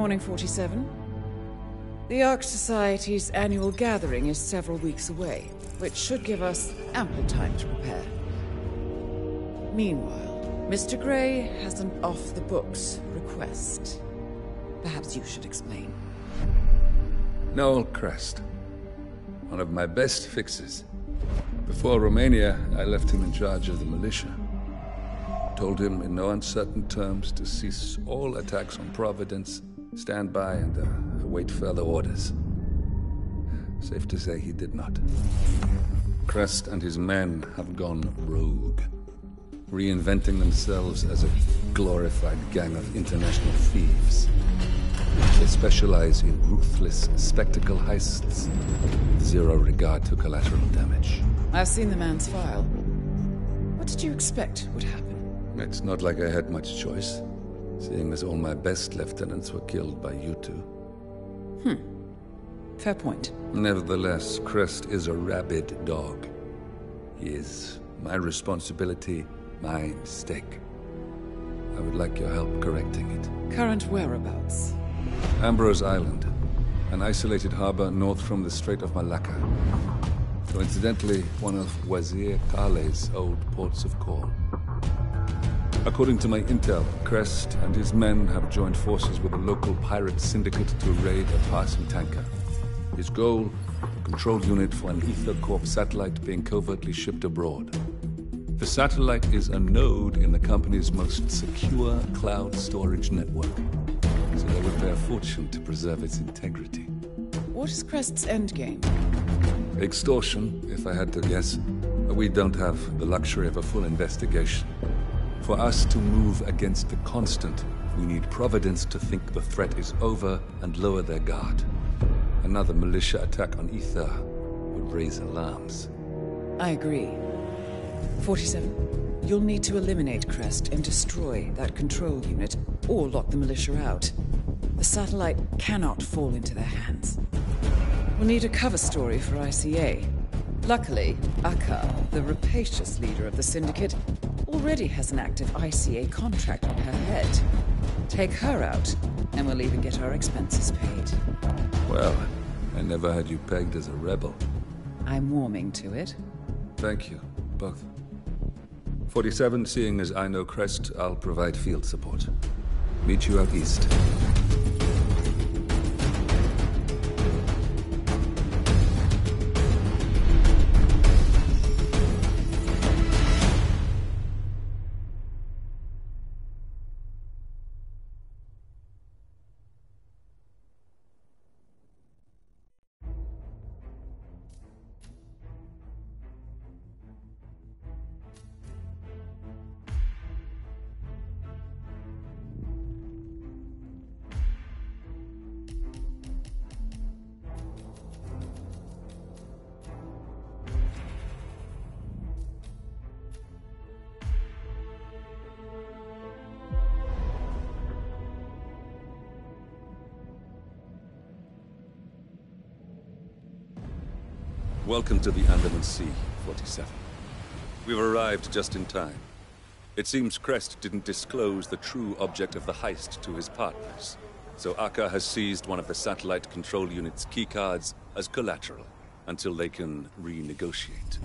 morning, 47. The Ark Society's annual gathering is several weeks away, which should give us ample time to prepare. Meanwhile, Mr. Gray has an off-the-books request. Perhaps you should explain. Noel Crest. One of my best fixes. Before Romania, I left him in charge of the militia. Told him in no uncertain terms to cease all attacks on Providence, stand by and await further orders. Safe to say he did not. Crest and his men have gone rogue, reinventing themselves as a glorified gang of international thieves. They specialize in ruthless spectacle heists, with zero regard to collateral damage. I've seen the man's file. What did you expect would happen? It's not like I had much choice, seeing as all my best lieutenants were killed by you two. Fair point. Nevertheless, Crest is a rabid dog. He is my responsibility, my mistake. I would like your help correcting it. Current whereabouts? Ambrose Island, an isolated harbor north from the Strait of Malacca. Coincidentally, one of Wazir Kale's old ports of call. According to my intel, Crest and his men have joined forces with a local pirate syndicate to raid a passing tanker. His goal, a control unit for an Ether Corp satellite being covertly shipped abroad. The satellite is a node in the company's most secure cloud storage network, so they would pay a fortune to preserve its integrity. What is Crest's endgame? Extortion, if I had to guess. We don't have the luxury of a full investigation. For us to move against the constant, we need Providence to think the threat is over and lower their guard. Another militia attack on Ether would raise alarms. I agree. 47. You'll need to eliminate Crest and destroy that control unit, or lock the militia out. The satellite cannot fall into their hands. We'll need a cover story for ICA. Luckily, Akka, the rapacious leader of the syndicate, already has an active ICA contract on her head. Take her out, and we'll even get our expenses paid. Well, I never had you pegged as a rebel. I'm warming to it. Thank you, both. 47, seeing as I know Crest, I'll provide field support. Meet you out east. Welcome to the Andaman Sea, 47. We've arrived just in time. It seems Crest didn't disclose the true object of the heist to his partners, so Akka has seized one of the satellite control unit's keycards as collateral until they can renegotiate.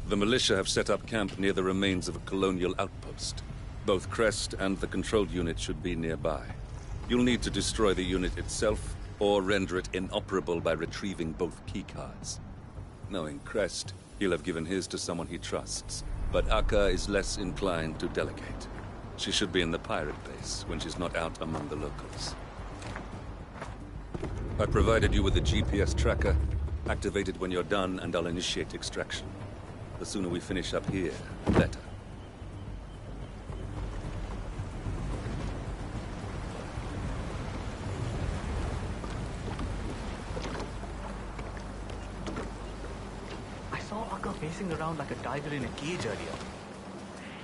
The militia have set up camp near the remains of a colonial outpost. Both Crest and the control unit should be nearby. You'll need to destroy the unit itself, or render it inoperable by retrieving both keycards. Knowing Crest, he'll have given his to someone he trusts, but Akka is less inclined to delegate. She should be in the pirate base when she's not out among the locals. I provided you with a GPS tracker. Activate it when you're done, and I'll initiate extraction. The sooner we finish up here, the better. Pacing around like a tiger in a cage earlier.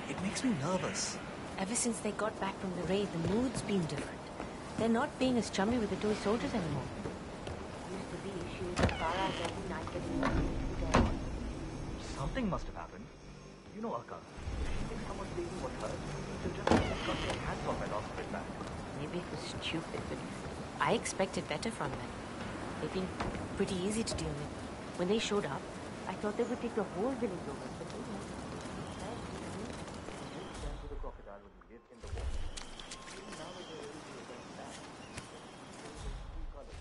It makes me nervous. Ever since they got back from the raid, the mood's been different. They're not being as chummy with the toy soldiers anymore. Used to be issues of Farah's every night getting there. Something must have happened. You know Akka. She thinks someone explaining what hurt. So just got their hands off and lost it back. Maybe it was stupid, but I expected better from them. They've been pretty easy to deal with. When they showed up, I thought they would take the whole village over, but they didn't. To the crocodile when we lived in the water. Now that they're able to against that, three colors.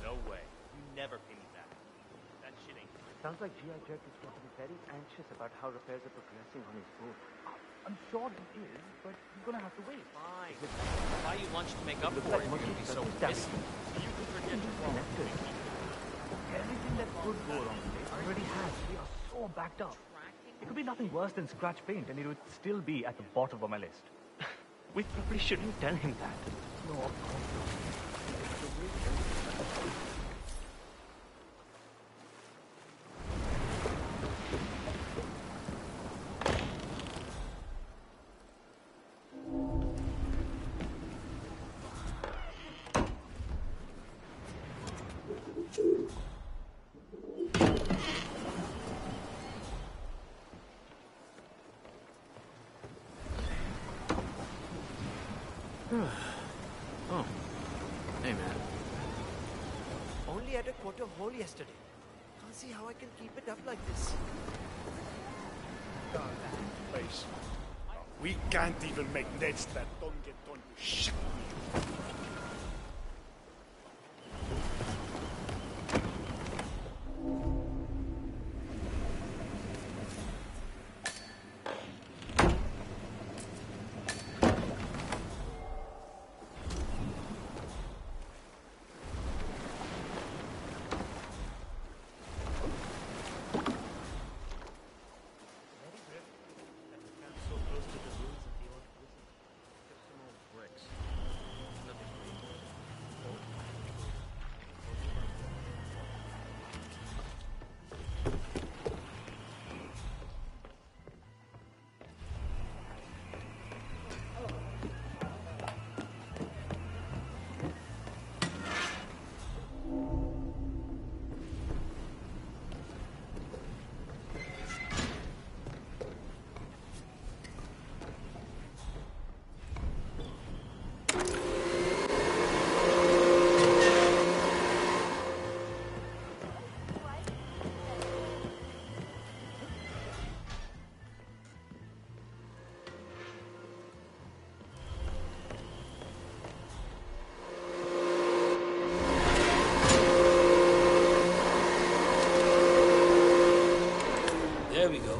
No way. You never pay me back. That shit ain't. Sounds like G.I. Jerk is going to be very anxious about how repairs are progressing on his boat. I'm sure he is, but he's going to have to wait. Fine. I'll buy you lunch to make up for it if you're going to be so pissed. You can forget your Connected. Everything that could go wrong today already has. We are so backed up. It could be nothing worse than scratch paint, and it would still be at the bottom of my list. We probably shouldn't tell him that. No, of course not. Oh. Hey, man. Only had a quarter hole yesterday. Can't see how I can keep it up like this. Place. We can't even make nets that don't get done with shit. There we go.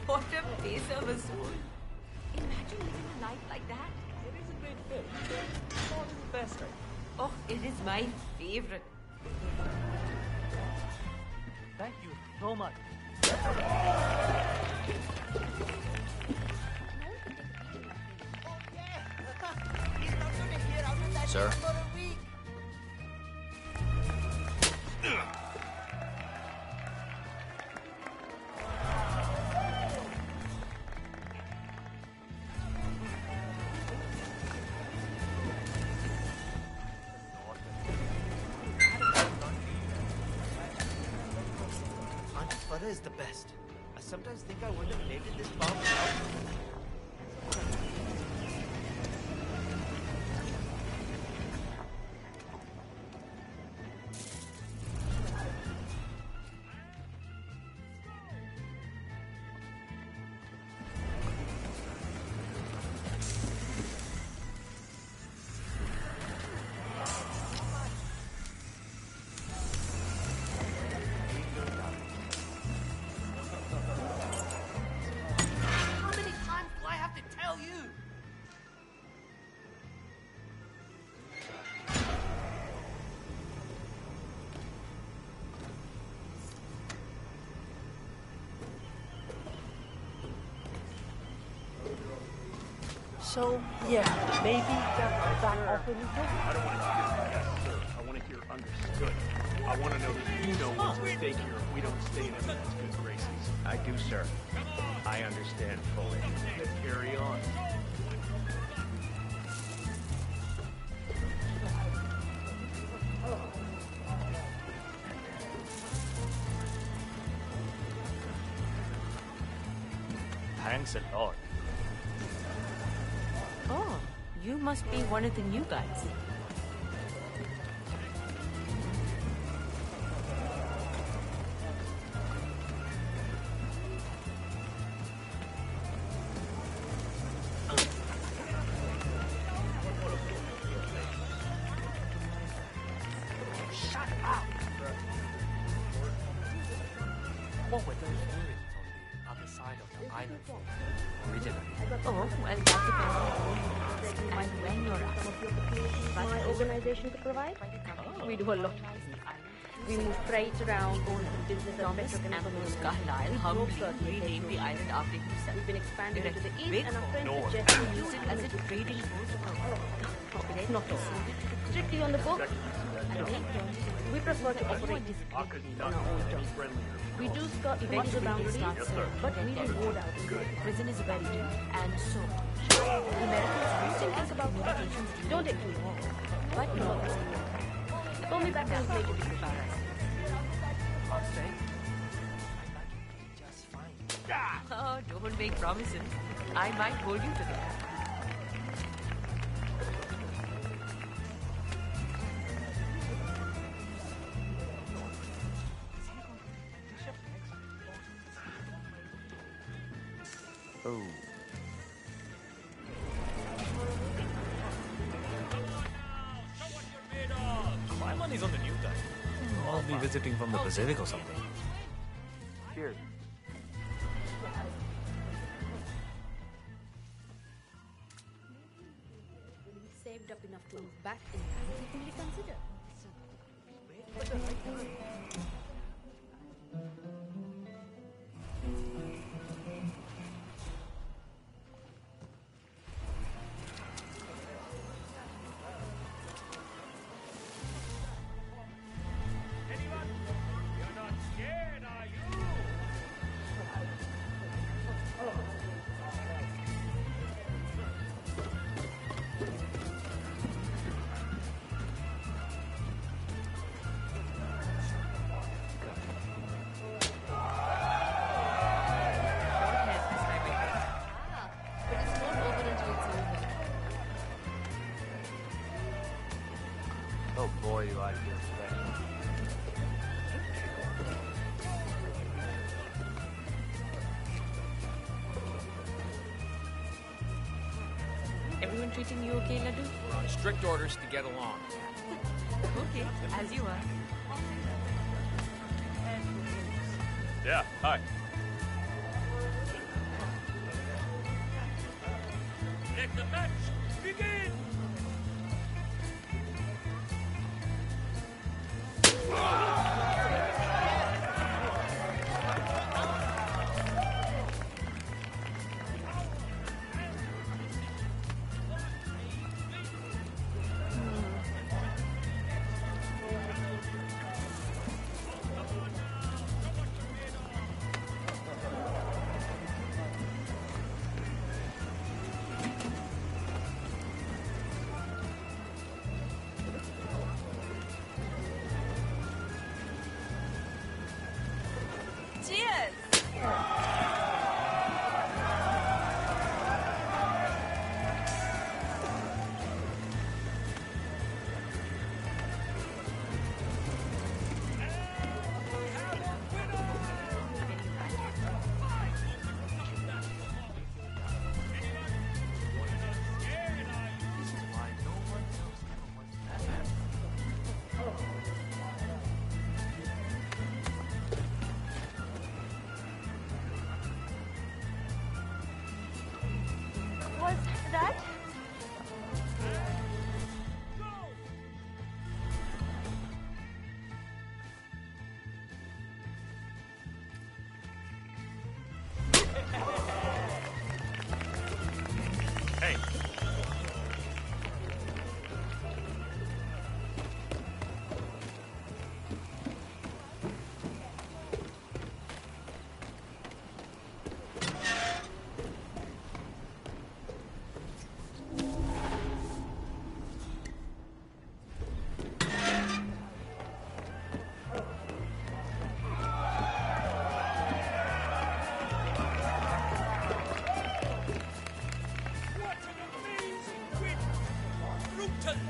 What a piece of a soul. Imagine living a life like that. It is a great film. It's not the best, right? Oh, it is my favorite. Thank you so much. He's not going to hear out of that Sir? for a week. Auntie's butter is the best. I sometimes think I wouldn't have made it this far without. So, yeah, maybe back off a little. I don't want to hear yes, sir. I want to hear understood. I want to know that you know what's at stake here if we don't stay in everyone's good graces. I do, sir. I understand fully. Let's carry on. Thanks a lot. Oh, you must be one of the new guys. Shut up! What were those ruins on the other side of the island originally? Oh, well, that depends on when you're asked. My organization to provide. We do a lot. We move freight around, go into business and Ambrose Carlyle humbly renamed the island after himself. We've been expanding to the east Big and our friends north. suggest we use it as a trading post. not all. Strictly on the book, we prefer to operate discreetly on our own terms. We do skirt the legal boundaries, but we reward our Prison is very deep, and so the Americans still think about communications. Don't take too long. But no, Call me back and later to prepare us. oh, don't make promises. I might hold you to that. Oh. Climon is on the new guy. I'll be visiting from the Pacific or something. Cheers. Saved up enough to move back in time, we can reconsider. Oh boy, you I feel special. Everyone treating you okay, Laddu? We're on strict orders to get along. Okay, as you are. Yeah, hi. Let the match begin!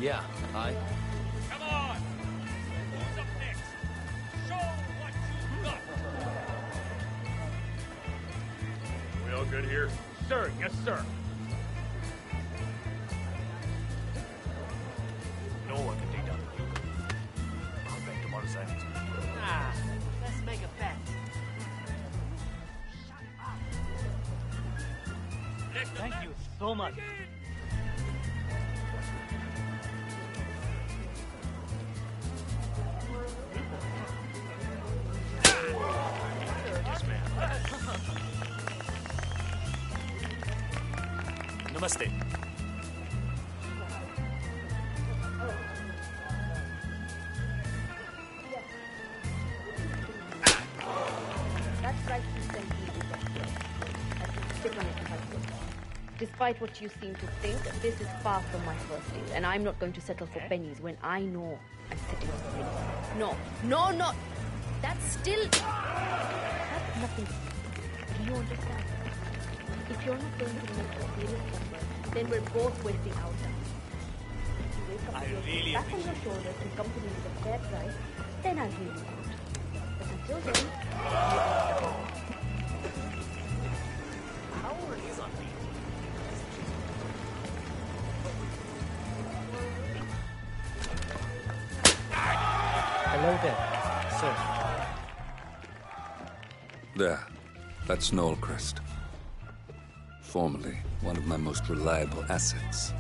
Yeah, hi. Come on! Who's up next? Show what you got! We all good here? Sir, yes, sir. No one can take down the Duke. I'll bet tomorrow's silence. Let's make a bet. Thank you so much. Namaste. That's right, you sent me to that place. I can sit on it if I could. Despite what you seem to think, this is far from my first deal, and I'm not going to settle for pennies when I know I'm sitting on pennies. No! That's still... That's nothing. Do you understand? If you're not going to make a serious number, then we're both wasting our time. If you wake up with your back on your shoulders and come to me with a fair price, then I'll hear you out. But until then, How are these on me? Hello there, sir. There. That's Knollcrest. Formerly one of my most reliable assets.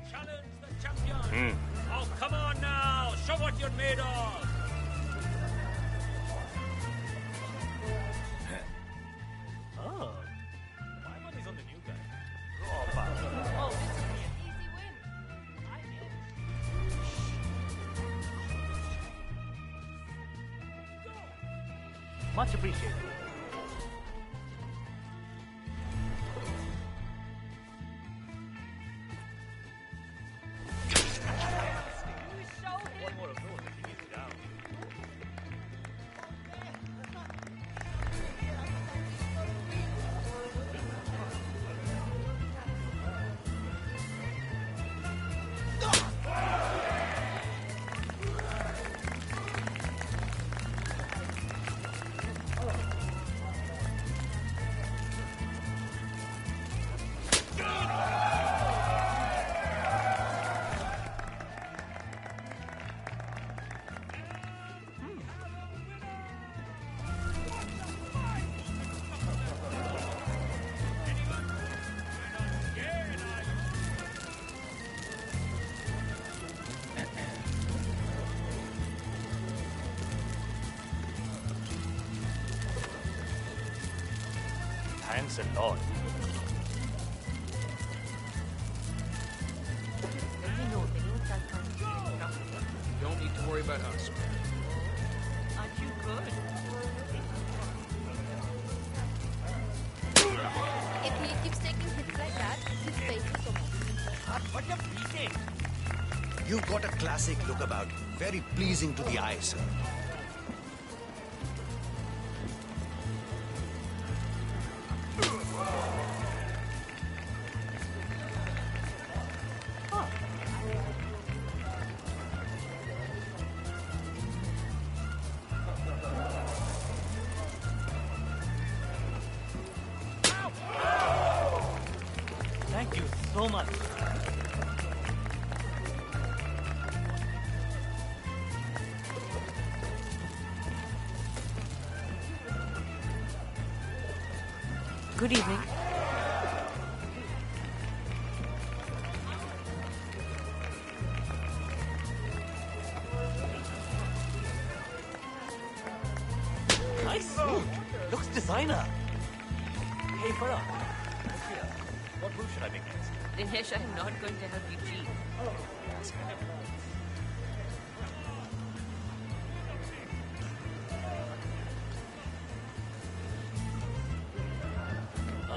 Challenge the champion! Oh, come on now! Show what you're made of! Oh. My money's on the new guy. Oh, fuck. oh, this will be an easy win. I know. Much appreciated. One more of those and he gets down. Thanks a lot. Let me know if anyone starts trying to get stuff. You don't need to worry about us. Aren't you good? If he keeps taking hits like that, his face is so much. What a beating! You've got a classic look about. Very pleasing to the eye, sir. Thank you so much. Good evening. Nice suit. Looks designer. Hey, Farah. What move should I make next? Dinesh, I'm not going to help you cheat.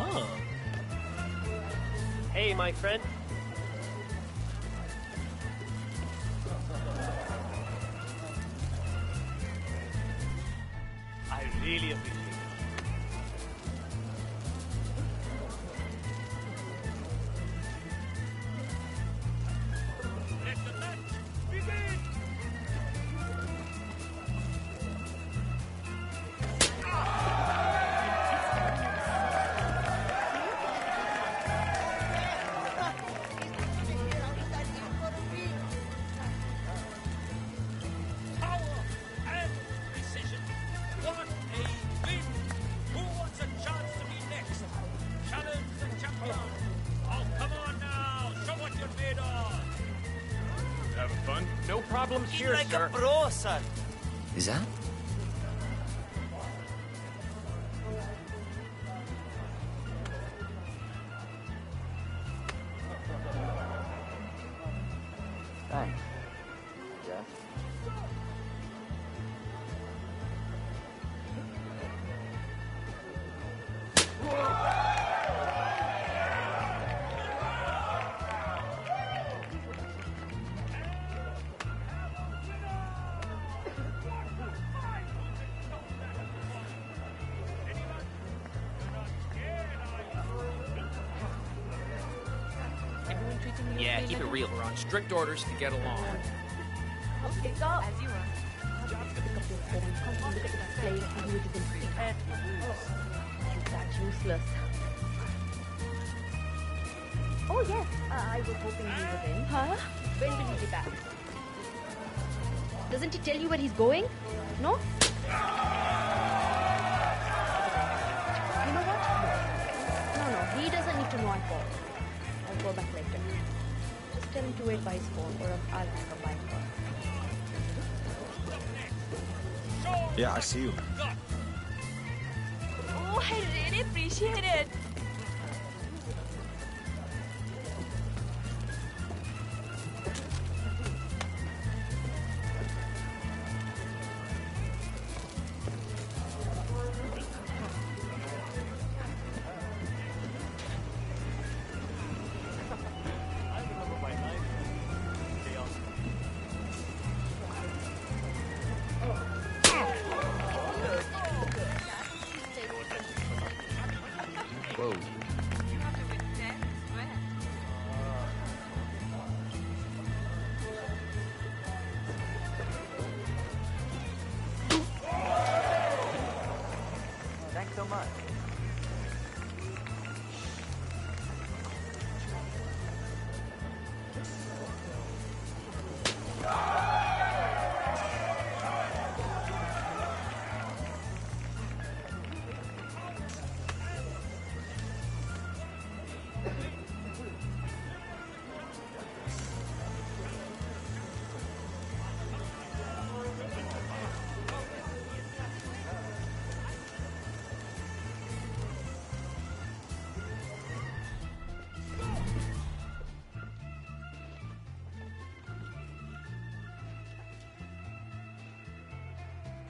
Oh. Hey, my friend. I really appreciate it. here, like sir. a pro, sir. Is that? Thanks. Yes. Everyone treating you Yeah, okay, keep it Leonard? real. We're on strict orders to get along. Okay, go. As you are. Pick up your phone. Come look at the display. See who it is in pink. That's useless. Oh, yes. I was hoping he was in. Huh? When will he be back? Doesn't he tell you where he's going? No? You know what? No, he doesn't need to know I called. I'll call back later. Just tell him to wait by his phone, or I'll come by his phone. Yeah, I see you. Oh, I really appreciate it. Whoa. Thanks so much.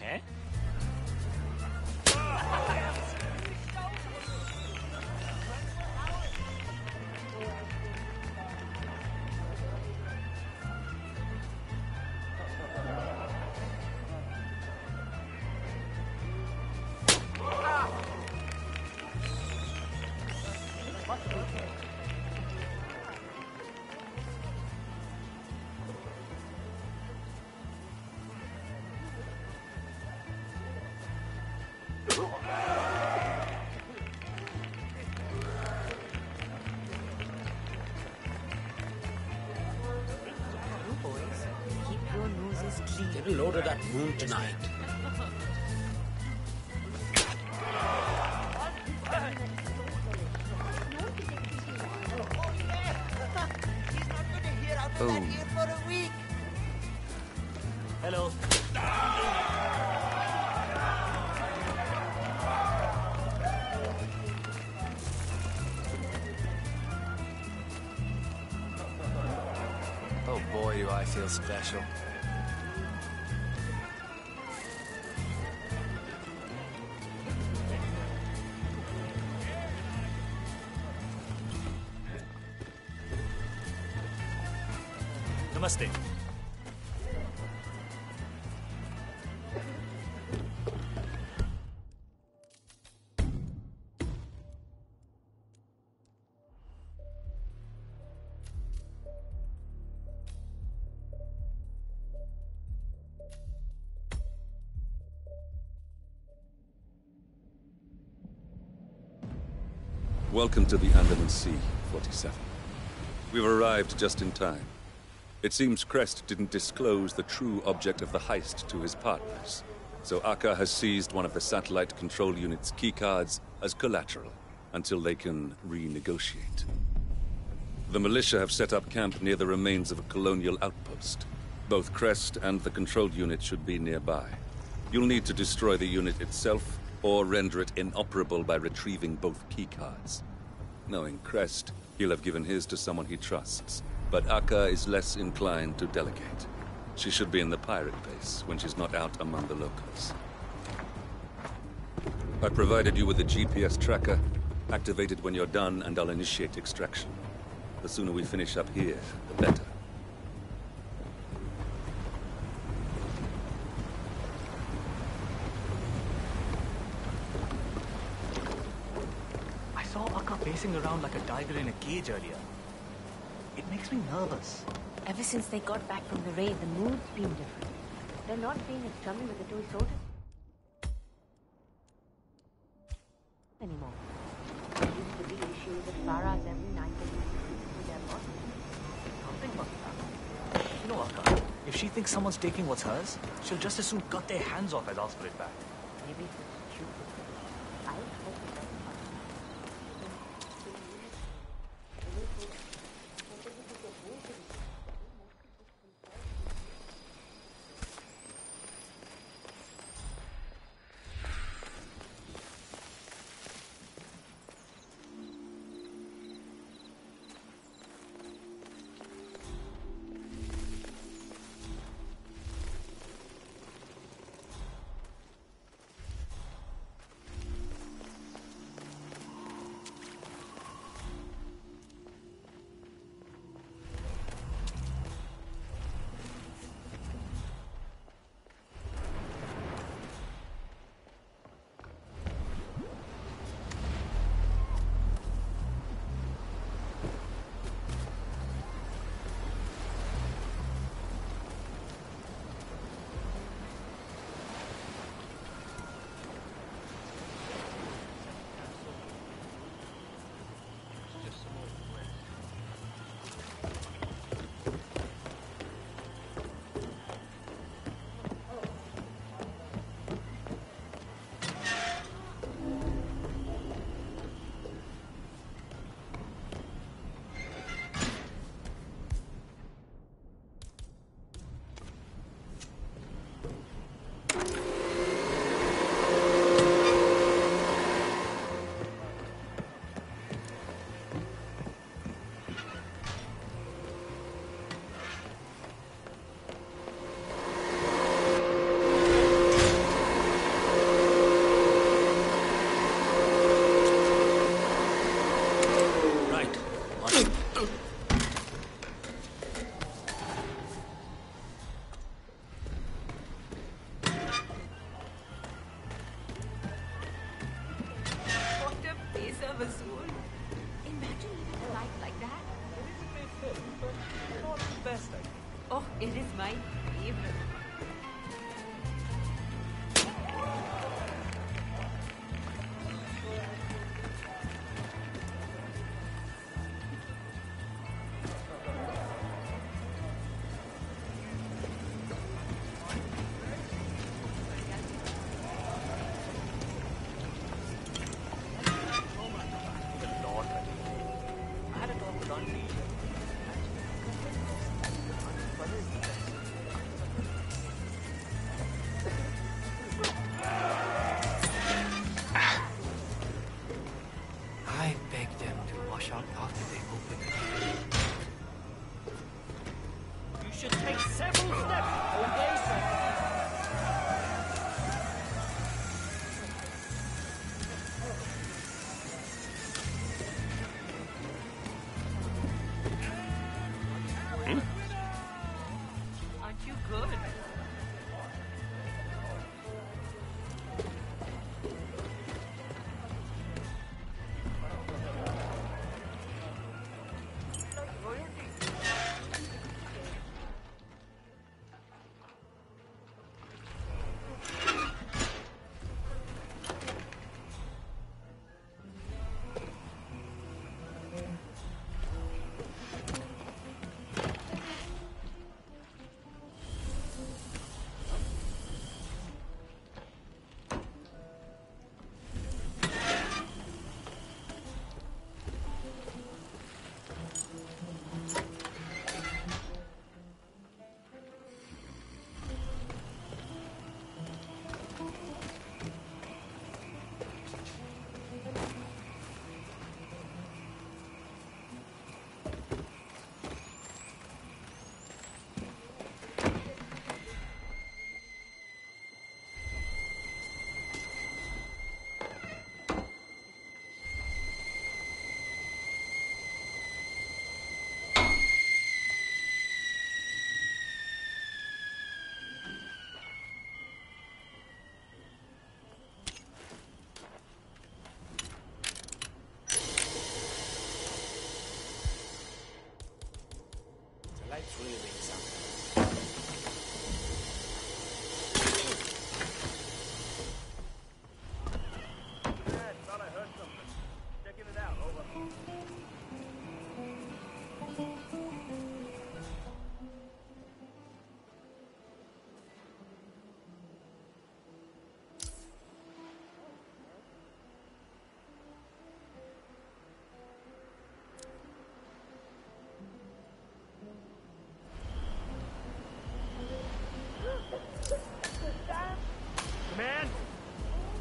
Eh? You boys, keep your noses clean. Get a load of that moon tonight. He's not going to hear out of that Boom. ear for a week. Hello. Oh boy, do I feel special. Namaste. Welcome to the Andaman Sea, 47. We've arrived just in time. It seems Crest didn't disclose the true object of the heist to his partners, so Akka has seized one of the satellite control unit's keycards as collateral until they can renegotiate. The militia have set up camp near the remains of a colonial outpost. Both Crest and the control unit should be nearby. You'll need to destroy the unit itself, or render it inoperable by retrieving both keycards. Knowing Crest, he'll have given his to someone he trusts. But Akka is less inclined to delegate. She should be in the pirate base when she's not out among the locals. I provided you with a GPS tracker. Activate it when you're done, and I'll initiate extraction. The sooner we finish up here, the better. I saw Akka pacing around like a tiger in a cage earlier. It makes me nervous. Ever since they got back from the raid, the mood's been different. They're not being as chummy with the toy soldiers anymore. There used to be issues at Farah's every night they used to sleep with their boss. Something must happen. You know, Akka, if she thinks someone's taking what's hers, she'll just as soon cut their hands off as ask for it back. Maybe it's stupid. I hope it doesn't happen. Oh, it is my favorite.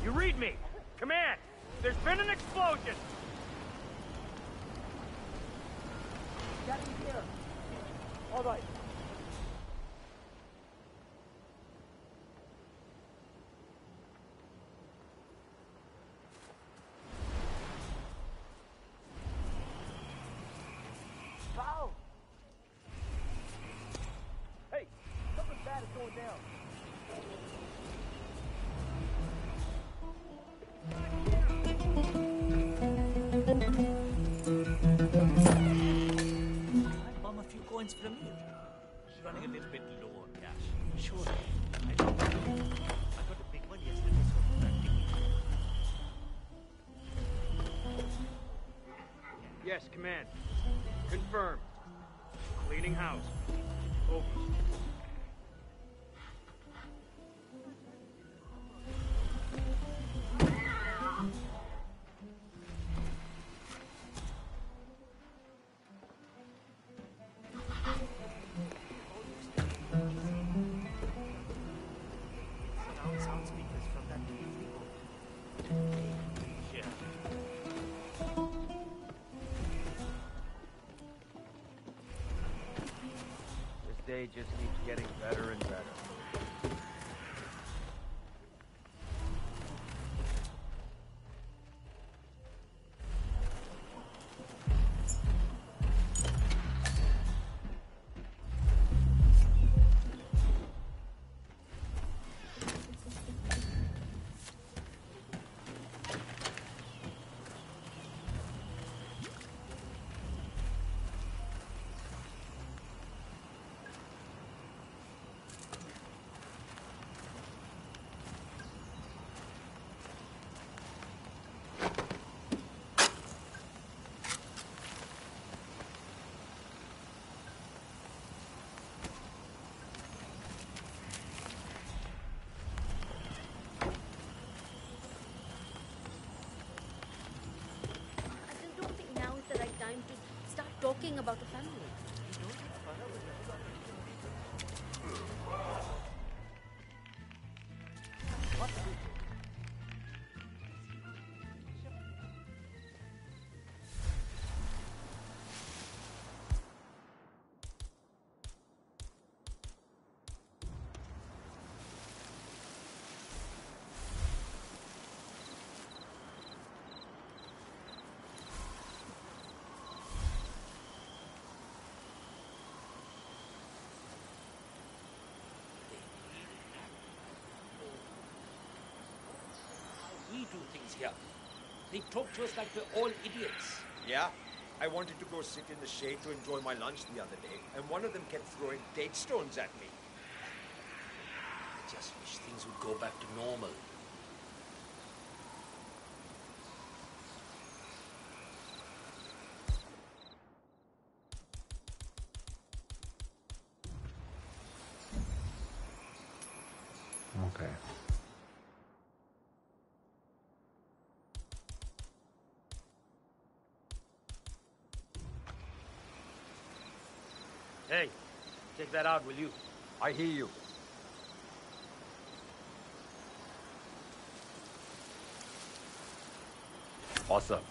You read me! Command! There's been an explosion! Get in here! All right. Wow! Hey! Something bad is going down. Bum a few coins for a meal. She's running a little bit low on cash. Sure. I got a big one yesterday, so practically. Yes, command. Confirmed. Cleaning house. Over. Surround sound speakers from that TV board. Yeah. This day just keeps getting better and better. Talking about the family. We do things here. They talk to us like we're all idiots. Yeah. I wanted to go sit in the shade to enjoy my lunch the other day, and one of them kept throwing date stones at me. I just wish things would go back to normal. Okay. Hey, take that out, will you? I hear you. Awesome.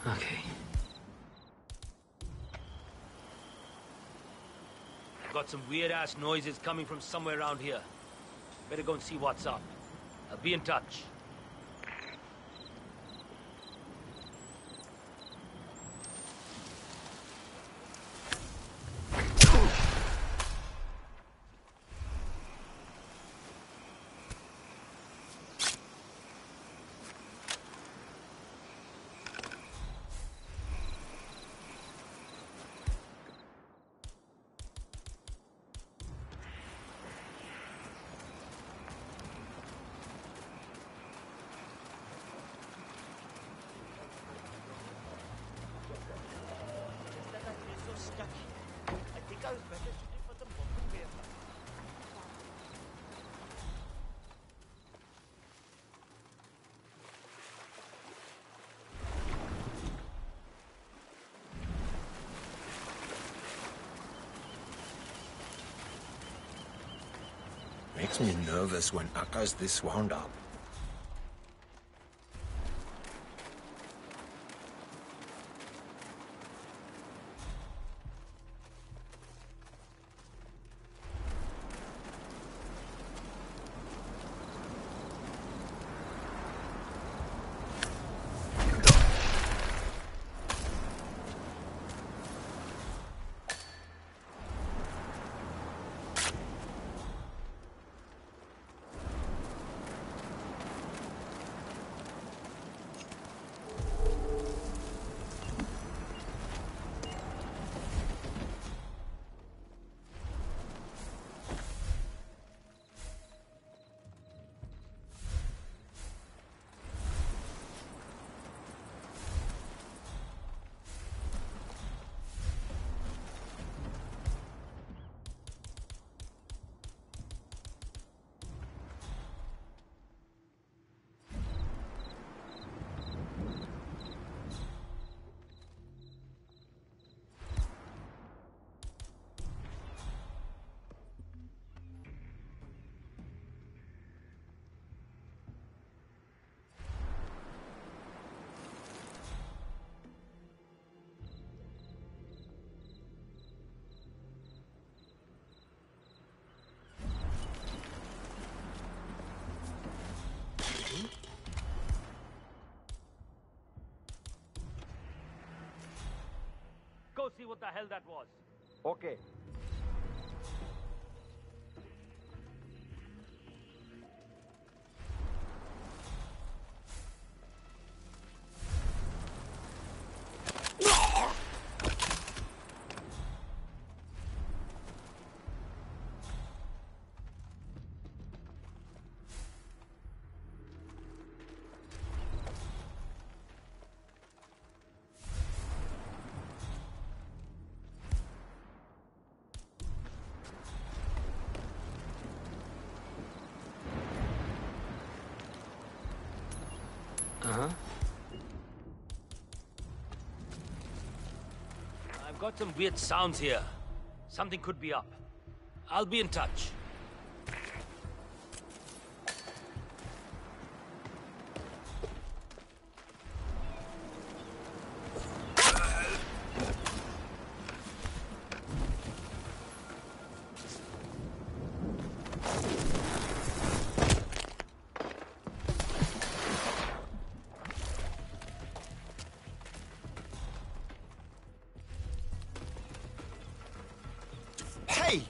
Okay. Got some weird-ass noises coming from somewhere around here. Better go and see what's up. I'll be in touch. Makes me nervous when Aka's this wound up. Go see what the hell that was. Okay. Uh-huh. I've got some weird sounds here. Something could be up. I'll be in touch. Hey!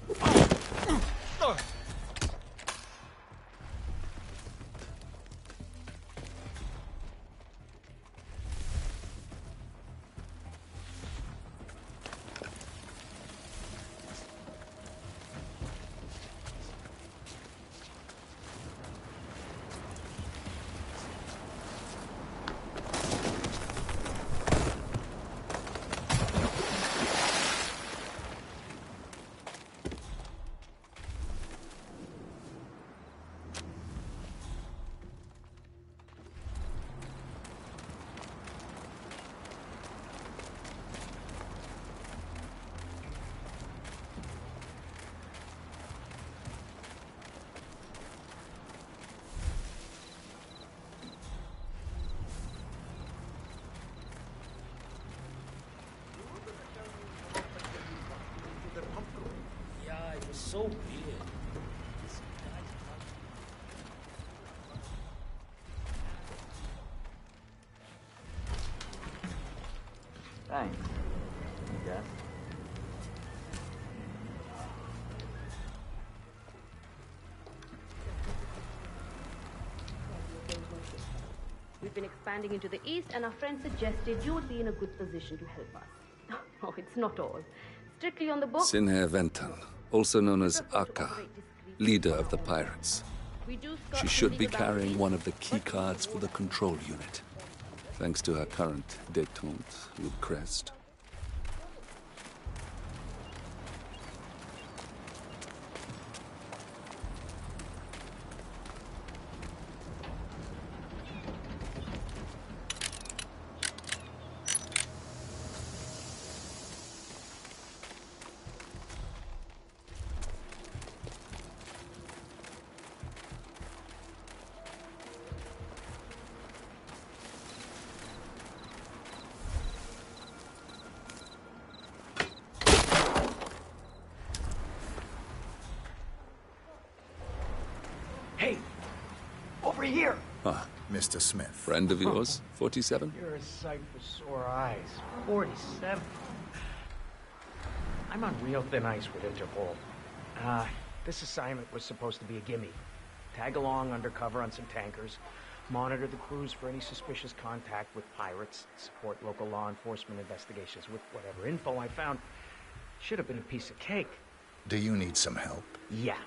so weird. Thanks. Yes. We've been expanding into the east, and our friend suggested you would be in a good position to help us. Oh, it's not all. Strictly on the book. Sinher Ventan, also known as Akka, leader of the pirates. She should be carrying one of the key cards for the control unit, thanks to her current détente with Crest. Hey! Over here! Ah, Mr. Smith. friend of yours, 47? You're a sight for sore eyes. 47. I'm on real thin ice with Interpol. This assignment was supposed to be a gimme. Tag along undercover on some tankers, monitor the crews for any suspicious contact with pirates, support local law enforcement investigations with whatever info I found. Should have been a piece of cake. Do you need some help? Yeah.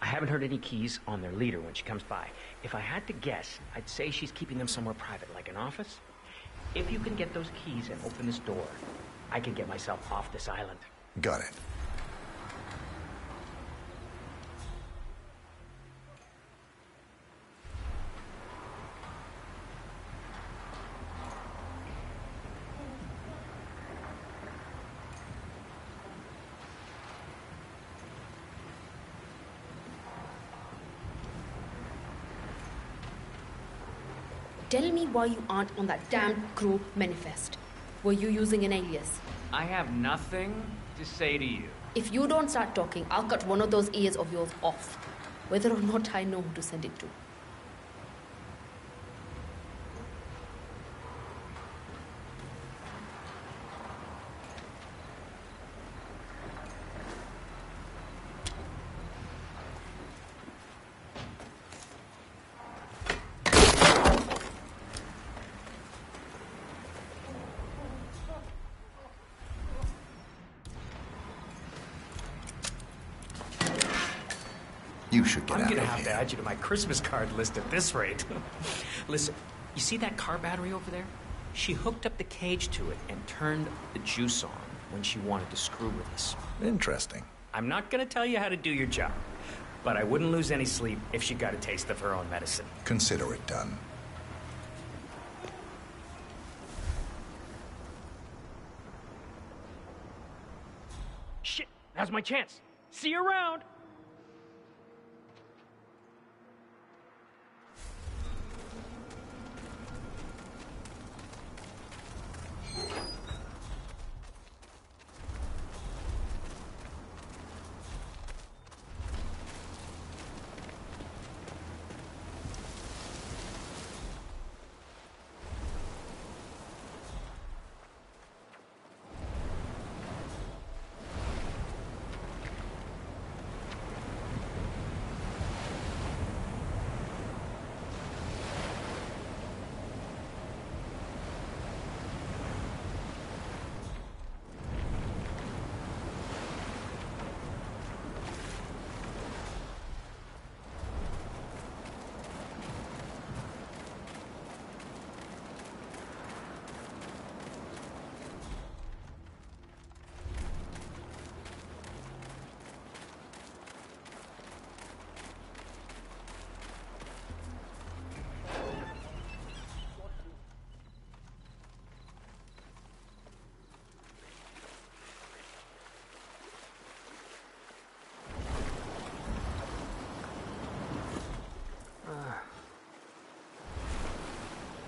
I haven't heard any keys on their leader when she comes by. If I had to guess, I'd say she's keeping them somewhere private, like an office. If you can get those keys and open this door, I can get myself off this island. Got it. Tell me why you aren't on that damned crew manifest. Were you using an alias? I have nothing to say to you. If you don't start talking, I'll cut one of those ears of yours off. Whether or not I know who to send it to. You should get I'm out gonna of have here. to add you to my Christmas card list at this rate. Listen, you see that car battery over there? She hooked up the cage to it and turned the juice on when she wanted to screw with us. Interesting. I'm not gonna tell you how to do your job, but I wouldn't lose any sleep if she got a taste of her own medicine. Consider it done. Shit, now's my chance. See you around.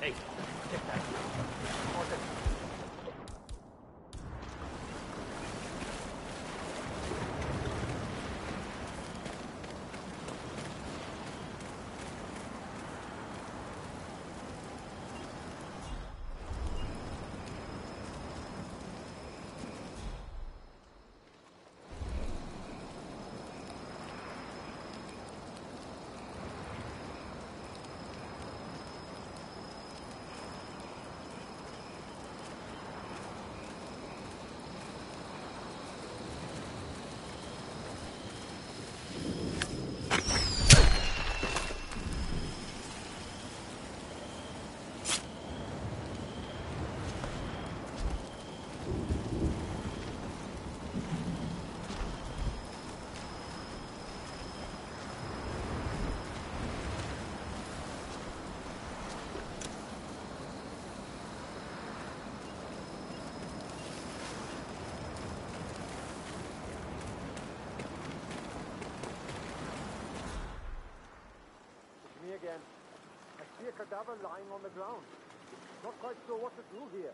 Hey, get that. I see a cadaver lying on the ground. Not quite sure what to do here.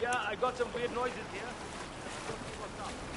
Yeah, I got some weird noises here. Let's go see what's up.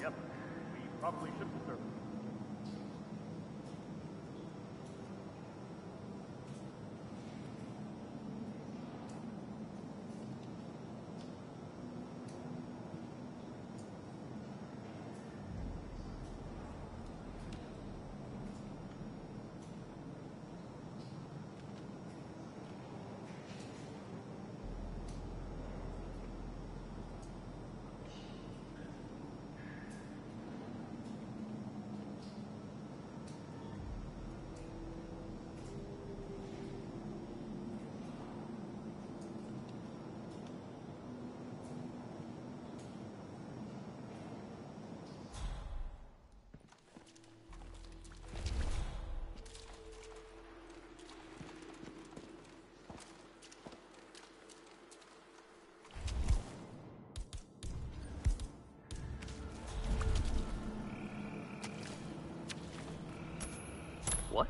Yep. We probably should disturb him. What?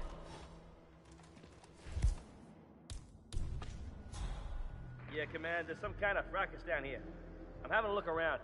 Yeah, Command, there's some kind of fracas down here. I'm having a look around.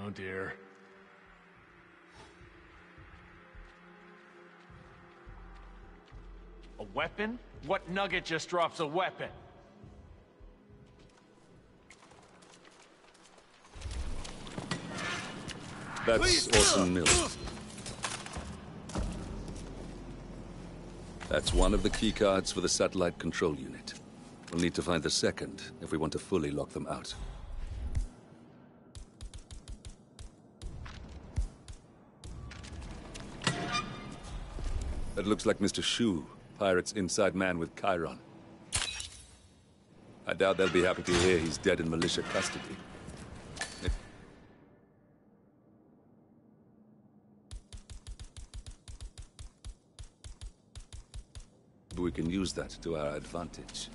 Oh dear. A weapon? What nugget just drops a weapon? That's Orson Mills. That's one of the keycards for the satellite control unit. We'll need to find the second if we want to fully lock them out. That looks like Mr. Shu, Pirate's inside man with Chiron. I doubt they'll be happy to hear he's dead in militia custody. We can use that to our advantage.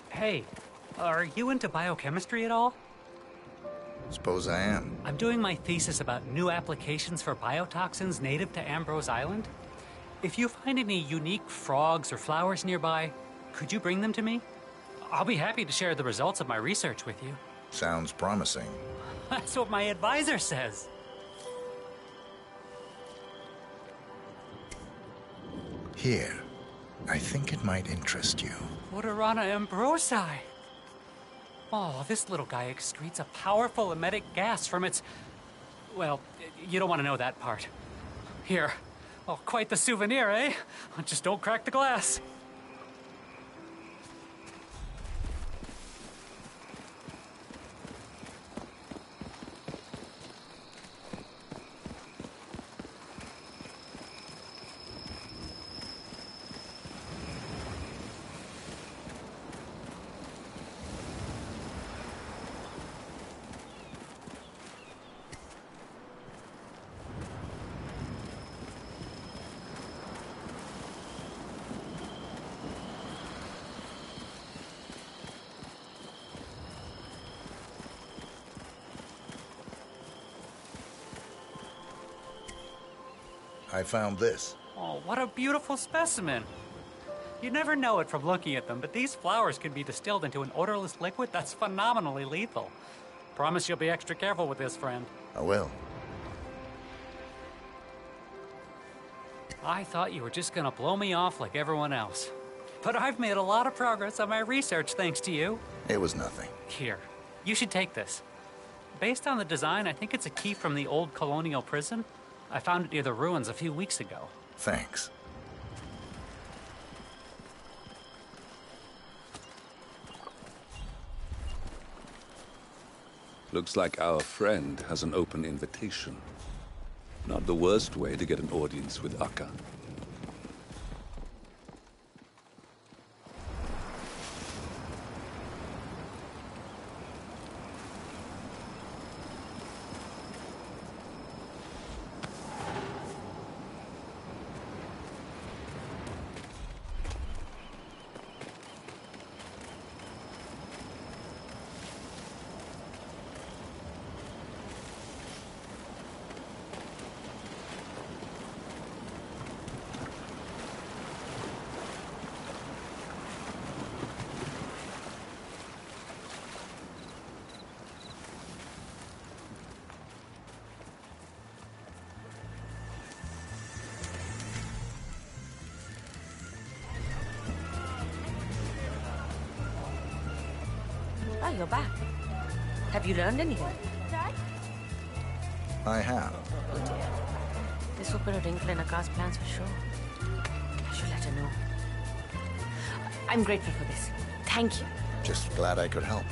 Hey, are you into biochemistry at all? Suppose I am. I'm doing my thesis about new applications for biotoxins native to Ambrose Island. If you find any unique frogs or flowers nearby, could you bring them to me? I'll be happy to share the results of my research with you. Sounds promising. That's what my advisor says. Here. I think it might interest you. Odorana ambrosi. Oh, this little guy excretes a powerful emetic gas from its... Well, you don't want to know that part. Here. Oh, quite the souvenir, eh? Just don't crack the glass. I found this. Oh, what a beautiful specimen. You never know it from looking at them, but these flowers can be distilled into an odorless liquid that's phenomenally lethal. Promise you'll be extra careful with this, friend. I will. I thought you were just gonna blow me off like everyone else. But I've made a lot of progress on my research thanks to you. It was nothing. Here, you should take this. Based on the design, I think it's a key from the old colonial prison. I found it near the ruins a few weeks ago. Thanks. Looks like our friend has an open invitation. Not the worst way to get an audience with Akka. Oh, you're back. Have you learned anything? I have. Oh dear. This will put a wrinkle in Aka's plans for sure. I should let her know. I'm grateful for this. Thank you. Just glad I could help.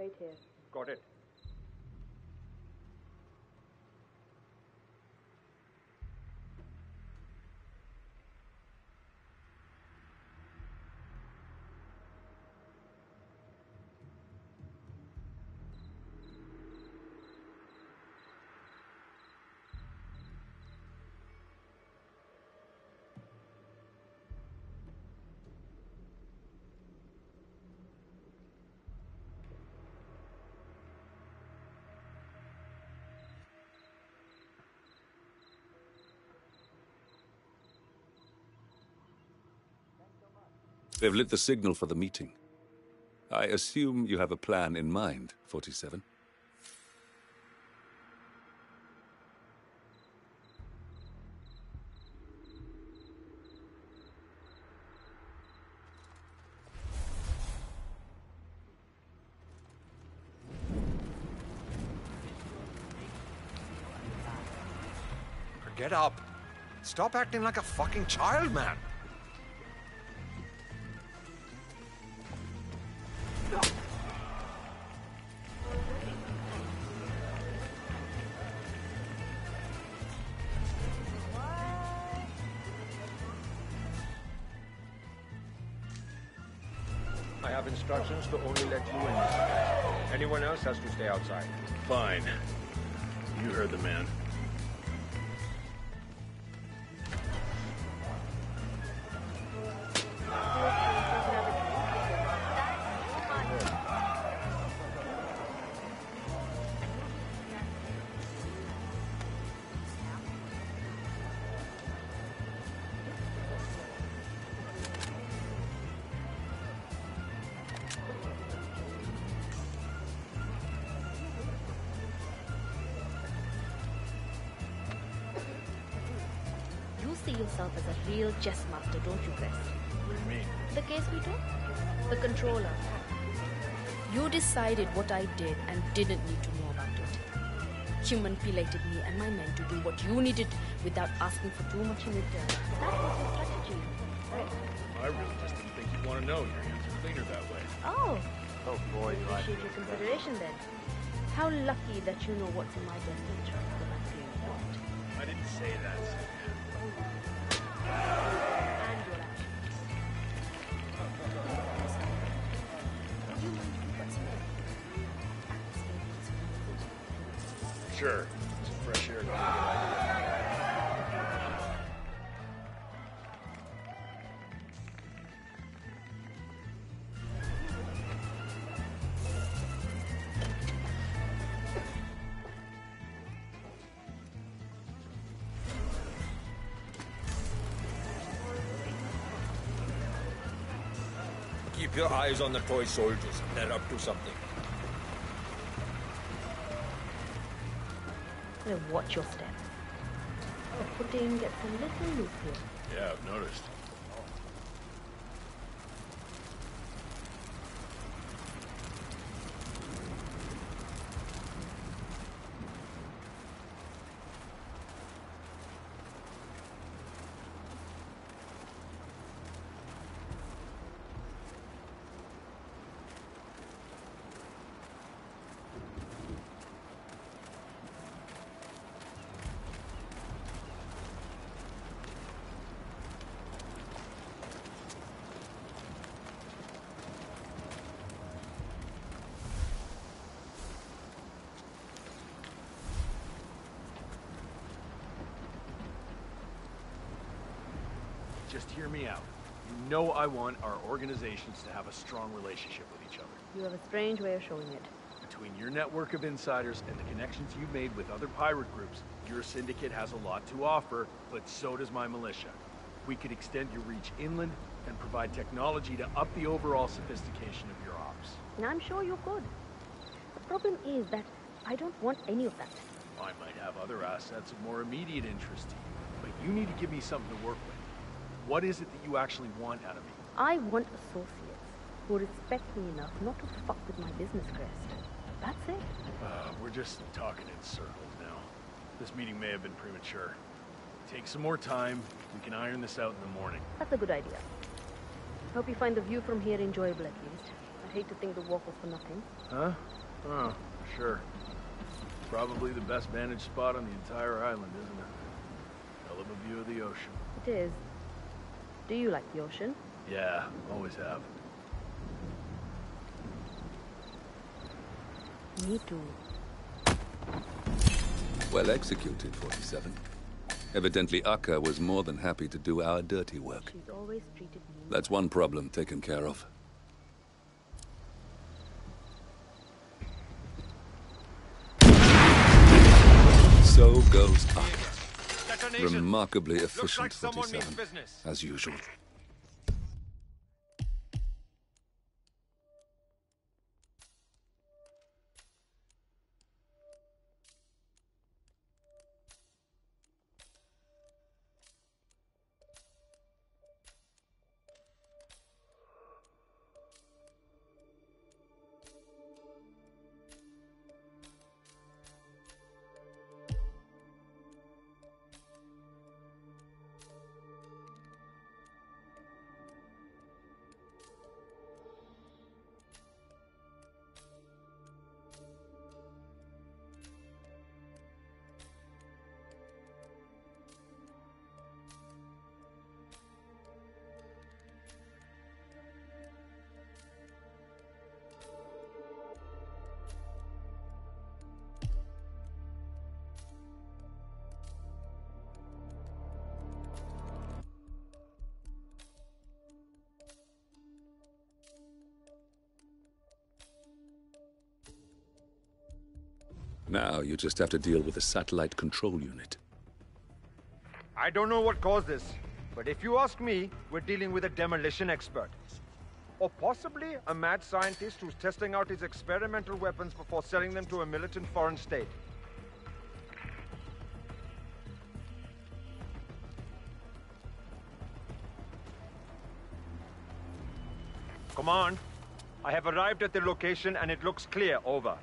Wait here. Got it. They've lit the signal for the meeting. I assume you have a plan in mind, 47. Get up. Stop acting like a fucking child, man. I have instructions to only let you in. Anyone else has to stay outside. Fine. You heard the man. See yourself as a real chess master, don't you, Crest? What do you mean? The case we took? The controller. You decided what I did and didn't need to know about it. You manipulated me and my men to do what you needed without asking for too much in return. That was your strategy, right? I really just didn't think you'd want to know. Your hands are cleaner that way. Oh. Oh boy, you like Appreciate your consideration then. How lucky that you know what's in my best interest when I'm feeling what. I didn't say that. And your actions. Do you mind if we put some in? Sure. Some fresh air. Don't be a good idea. Keep your eyes on the toy soldiers. They're up to something. Now watch your step. The pudding gets a little loose here. Yeah, I've noticed. Just hear me out. You know I want our organizations to have a strong relationship with each other. You have a strange way of showing it. Between your network of insiders and the connections you've made with other pirate groups, your syndicate has a lot to offer, but so does my militia. We could extend your reach inland and provide technology to up the overall sophistication of your ops. And I'm sure you could. The problem is that I don't want any of that. I might have other assets of more immediate interest to you, but you need to give me something to work with. What is it that you actually want out of me? I want associates who respect me enough not to fuck with my business crest. That's it. We're just talking in circles now. This meeting may have been premature. Take some more time. We can iron this out in the morning. That's a good idea. Hope you find the view from here enjoyable at least. I hate to think the walk was for nothing. Huh? Oh, sure. Probably the best vantage spot on the entire island, isn't it? Hell of a view of the ocean. It is. Do you like the ocean? Yeah, always have. Me too. Well executed, 47. Evidently, Akka was more than happy to do our dirty work. She's always treated me. That's one problem taken care of. So goes Akka. Remarkably efficient, 47, as usual. Now you just have to deal with the satellite control unit. I don't know what caused this, but if you ask me, we're dealing with a demolition expert. Or possibly a mad scientist who's testing out his experimental weapons before selling them to a militant foreign state. Come on. I have arrived at the location and it looks clear. Over.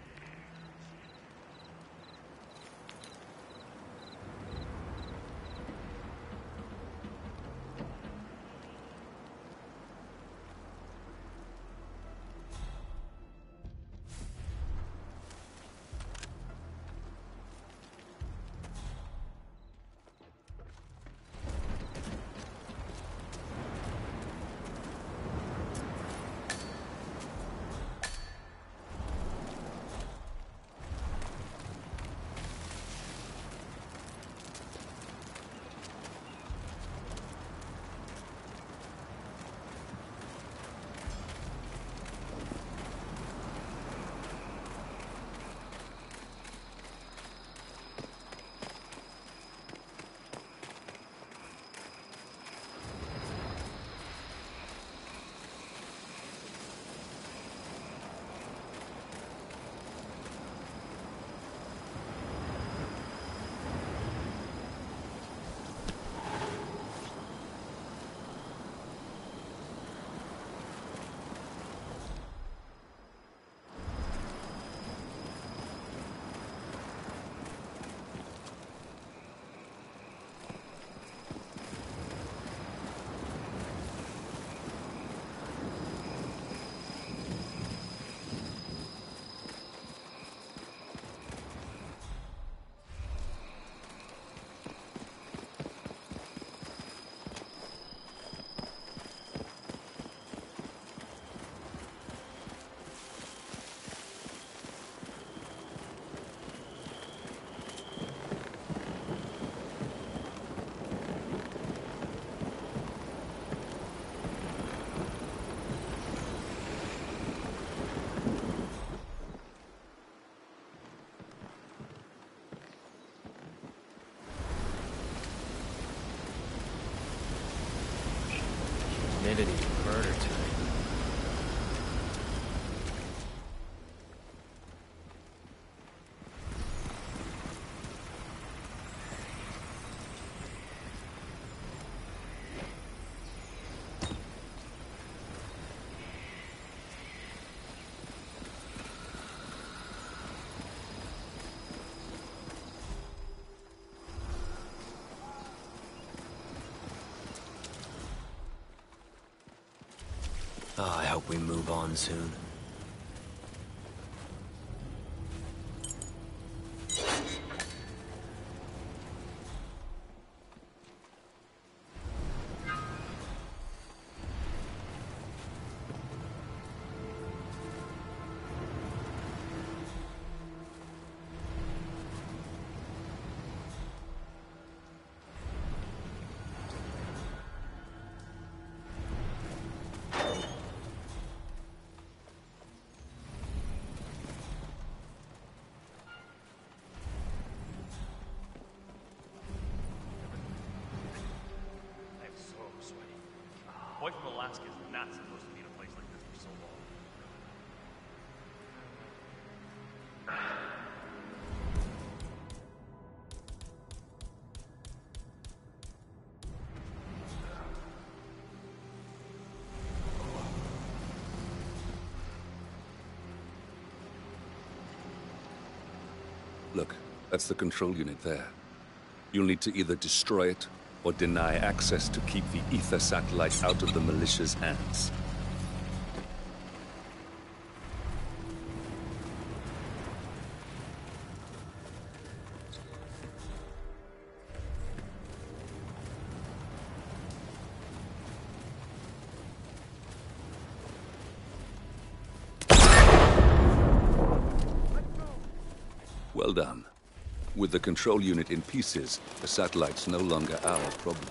Humidity, murder tonight. Oh, I hope we move on soon. Alaska is not supposed to be in a place like this for so long. Look, that's the control unit there. You'll need to either destroy it or deny access to keep the ether satellite out of the militia's hands. Well done. With the control unit in pieces, the satellite's no longer our problem.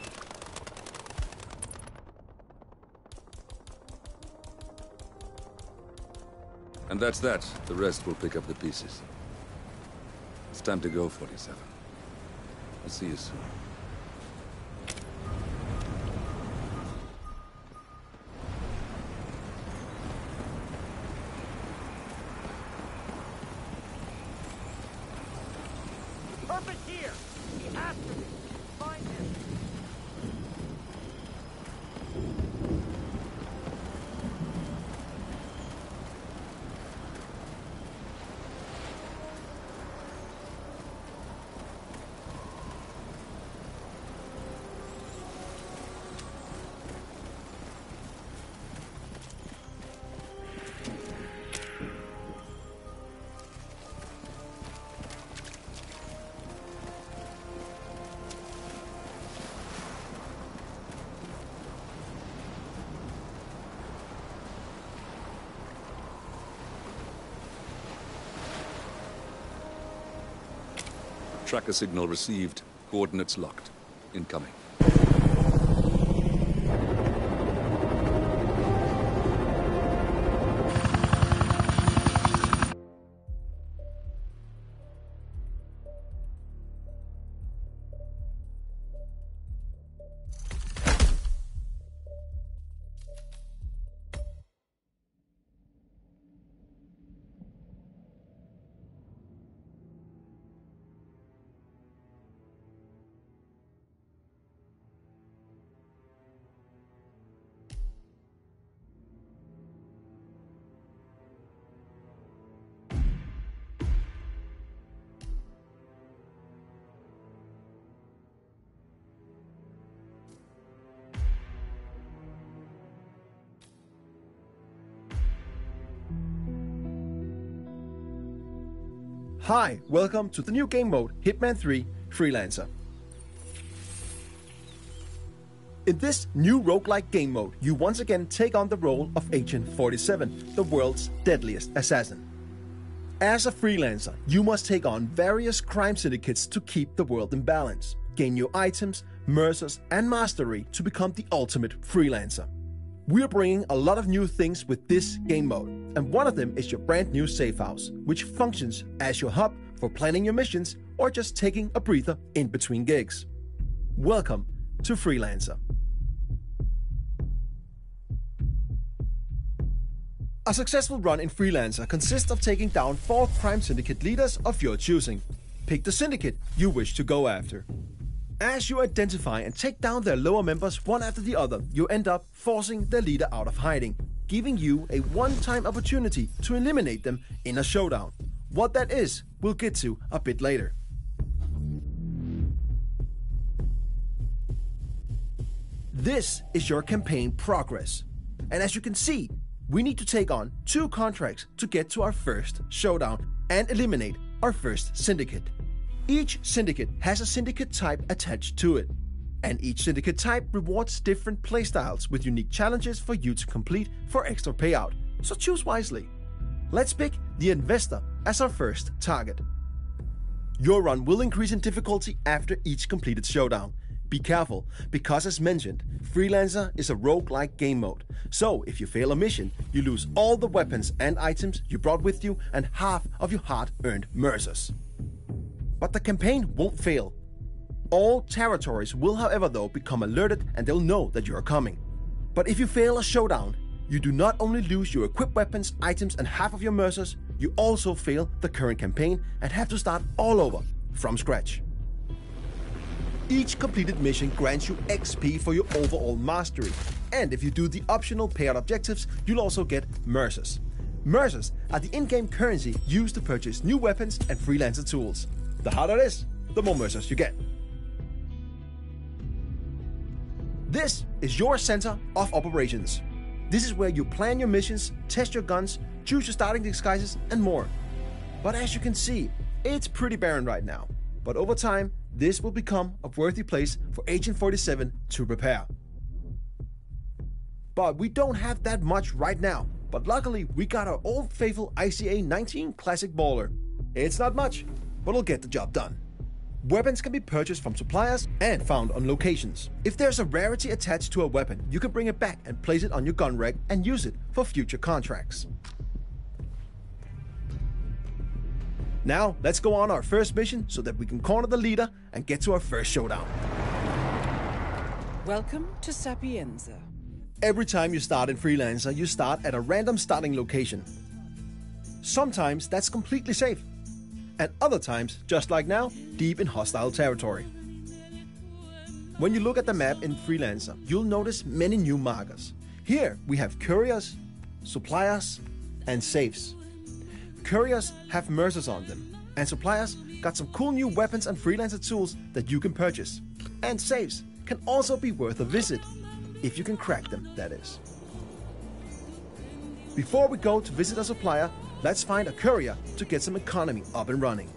And that's that. The rest will pick up the pieces. It's time to go, 47. I'll see you soon. Perfect here! He has to be! Find him! Tracker signal received. Coordinates locked. Incoming. Hi, welcome to the new game mode, Hitman 3 Freelancer. In this new roguelike game mode, you once again take on the role of Agent 47, the world's deadliest assassin. As a freelancer, you must take on various crime syndicates to keep the world in balance, gain new items, mercers, and mastery to become the ultimate freelancer. We're bringing a lot of new things with this game mode, and one of them is your brand new safe house, which functions as your hub for planning your missions or just taking a breather in between gigs. Welcome to Freelancer. A successful run in Freelancer consists of taking down 4 crime syndicate leaders of your choosing. Pick the syndicate you wish to go after. As you identify and take down their lower members one after the other, you end up forcing their leader out of hiding, giving you a one-time opportunity to eliminate them in a showdown. What that is, we'll get to a bit later. This is your campaign progress. And as you can see, we need to take on 2 contracts to get to our first showdown and eliminate our first syndicate. Each syndicate has a syndicate type attached to it, and each syndicate type rewards different playstyles with unique challenges for you to complete for extra payout, so choose wisely. Let's pick the Investor as our first target. Your run will increase in difficulty after each completed showdown. Be careful, because as mentioned, Freelancer is a roguelike game mode, so if you fail a mission, you lose all the weapons and items you brought with you and half of your hard-earned mercers. But the campaign won't fail. All territories will however though become alerted and they'll know that you are coming. But if you fail a showdown, you do not only lose your equipped weapons, items, and half of your mercers, you also fail the current campaign and have to start all over from scratch. Each completed mission grants you XP for your overall mastery, and if you do the optional payout objectives, you'll also get mercers. Mercers are the in-game currency used to purchase new weapons and freelancer tools. The harder it is, the more mercers you get. This is your center of operations. This is where you plan your missions, test your guns, choose your starting disguises, and more. But as you can see, it's pretty barren right now. But over time, this will become a worthy place for Agent 47 to prepare. But we don't have that much right now. But luckily, we got our old faithful ICA 19 Classic Baller. It's not much, but it'll get the job done. Weapons can be purchased from suppliers and found on locations. If there's a rarity attached to a weapon, you can bring it back and place it on your gun rack and use it for future contracts. Now, let's go on our first mission so that we can corner the leader and get to our first showdown. Welcome to Sapienza. Every time you start in Freelancer, you start at a random starting location. Sometimes that's completely safe, and other times, just like now, deep in hostile territory. When you look at the map in Freelancer, you'll notice many new markers. Here we have couriers, suppliers, and safes. Couriers have mercers on them, and suppliers got some cool new weapons and freelancer tools that you can purchase. And safes can also be worth a visit, if you can crack them, that is. Before we go to visit a supplier, let's find a courier to get some economy up and running.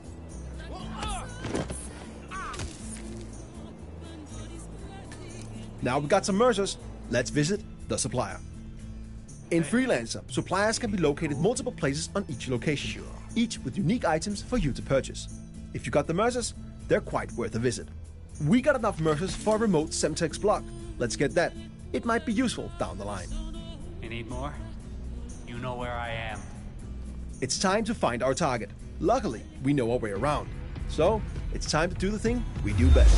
Now we got some mercers, let's visit the supplier. In Freelancer, suppliers can be located multiple places on each location, each with unique items for you to purchase. If you got the mercers, they're quite worth a visit. We got enough mercers for a remote Semtex block. Let's get that. It might be useful down the line. You need more? You know where I am. It's time to find our target. Luckily, we know our way around. So, it's time to do the thing we do best.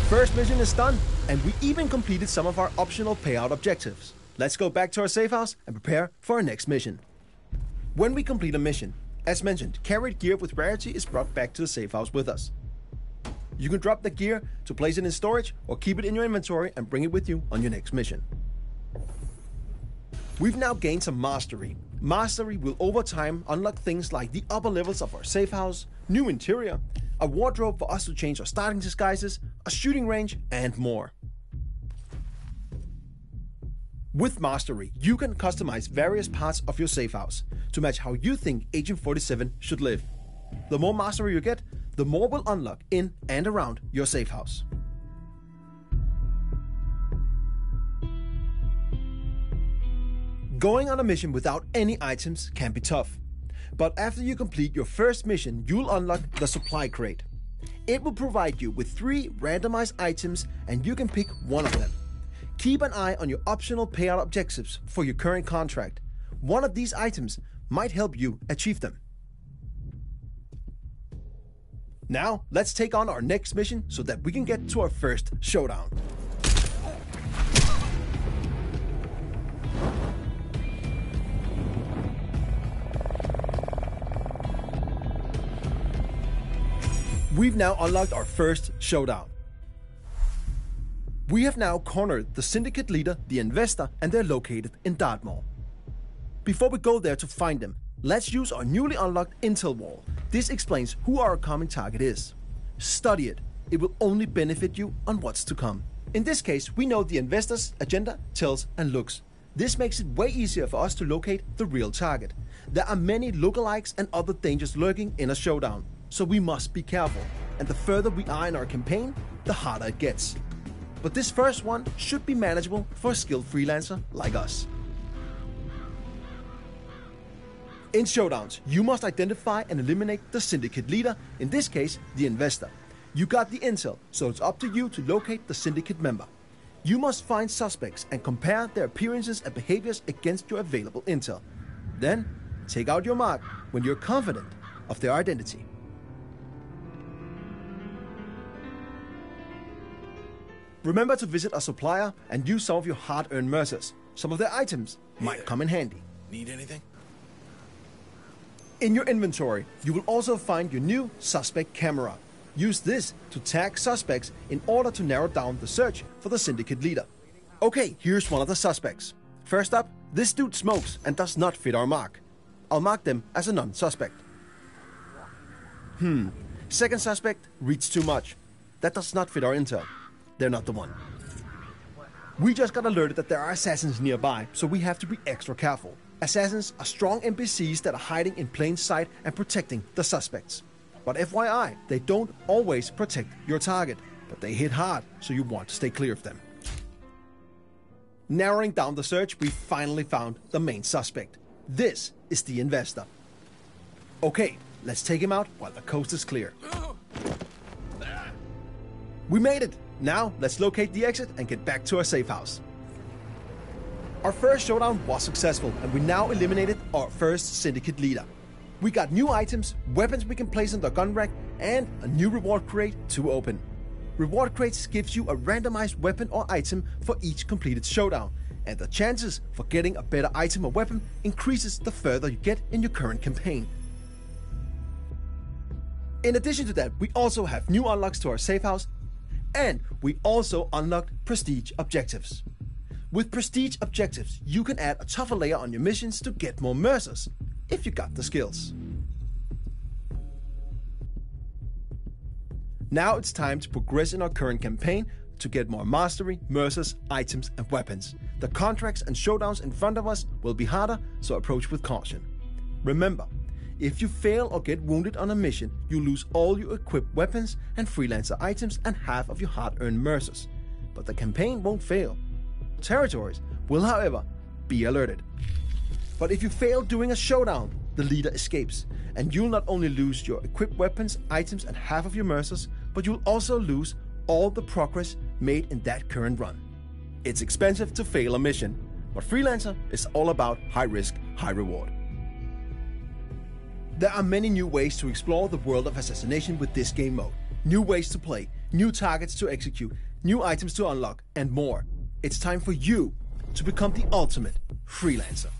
First mission is done, and we even completed some of our optional payout objectives. Let's go back to our safe house and prepare for our next mission. When we complete a mission, as mentioned, carried gear with rarity is brought back to the safe house with us. You can drop the gear to place it in storage or keep it in your inventory and bring it with you on your next mission. We've now gained some mastery. Mastery will over time unlock things like the upper levels of our safe house, new interior, a wardrobe for us to change our starting disguises, a shooting range, and more. With Mastery, you can customize various parts of your safe house to match how you think Agent 47 should live. The more Mastery you get, the more will unlock in and around your safe house. Going on a mission without any items can be tough. But after you complete your first mission, you'll unlock the supply crate. It will provide you with 3 randomized items and you can pick one of them. Keep an eye on your optional payout objectives for your current contract. One of these items might help you achieve them. Now, let's take on our next mission so that we can get to our first showdown. We've now unlocked our first showdown. We have now cornered the syndicate leader, the investor, and they're located in Dartmoor. Before we go there to find them, let's use our newly unlocked intel wall. This explains who our coming target is. Study it. It will only benefit you on what's to come. In this case, we know the investor's agenda, tells, and looks. This makes it way easier for us to locate the real target. There are many lookalikes and other dangers lurking in a showdown, so we must be careful. And the further we are in our campaign, the harder it gets. But this first one should be manageable for a skilled freelancer like us. In showdowns, you must identify and eliminate the syndicate leader, in this case, the investor. You got the intel, so it's up to you to locate the syndicate member. You must find suspects and compare their appearances and behaviors against your available intel. Then, take out your mark when you're confident of their identity. Remember to visit a supplier and use some of your hard-earned mercers. Some of their items might come in handy. Need anything? In your inventory, you will also find your new suspect camera. Use this to tag suspects in order to narrow down the search for the syndicate leader. Okay, here's one of the suspects. First up, this dude smokes and does not fit our mark. I'll mark them as a non-suspect. Second suspect reads too much. That does not fit our intel. They're not the one. We just got alerted that there are assassins nearby, so we have to be extra careful. Assassins are strong NPCs that are hiding in plain sight and protecting the suspects. But FYI, they don't always protect your target, but they hit hard, so you want to stay clear of them. Narrowing down the search, we finally found the main suspect. This is the investor. Okay, let's take him out while the coast is clear. We made it! Now, let's locate the exit and get back to our safe house. Our first showdown was successful, and we now eliminated our first syndicate leader. We got new items, weapons we can place on the gun rack, and a new reward crate to open. Reward crates gives you a randomized weapon or item for each completed showdown, and the chances for getting a better item or weapon increases the further you get in your current campaign. In addition to that, we also have new unlocks to our safe house, and we also unlocked prestige objectives. With prestige objectives, you can add a tougher layer on your missions to get more mercers, if you got the skills. Now it's time to progress in our current campaign to get more mastery, mercers, items and weapons. The contracts and showdowns in front of us will be harder, so approach with caution. Remember, if you fail or get wounded on a mission, you lose all your equipped weapons and freelancer items and half of your hard-earned mercers. But the campaign won't fail. Territories will, however, be alerted. But if you fail during a showdown, the leader escapes, and you'll not only lose your equipped weapons, items and half of your mercers, but you'll also lose all the progress made in that current run. It's expensive to fail a mission, but Freelancer is all about high risk, high reward. There are many new ways to explore the world of assassination with this game mode. New ways to play, new targets to execute, new items to unlock, and more. It's time for you to become the ultimate Freelancer.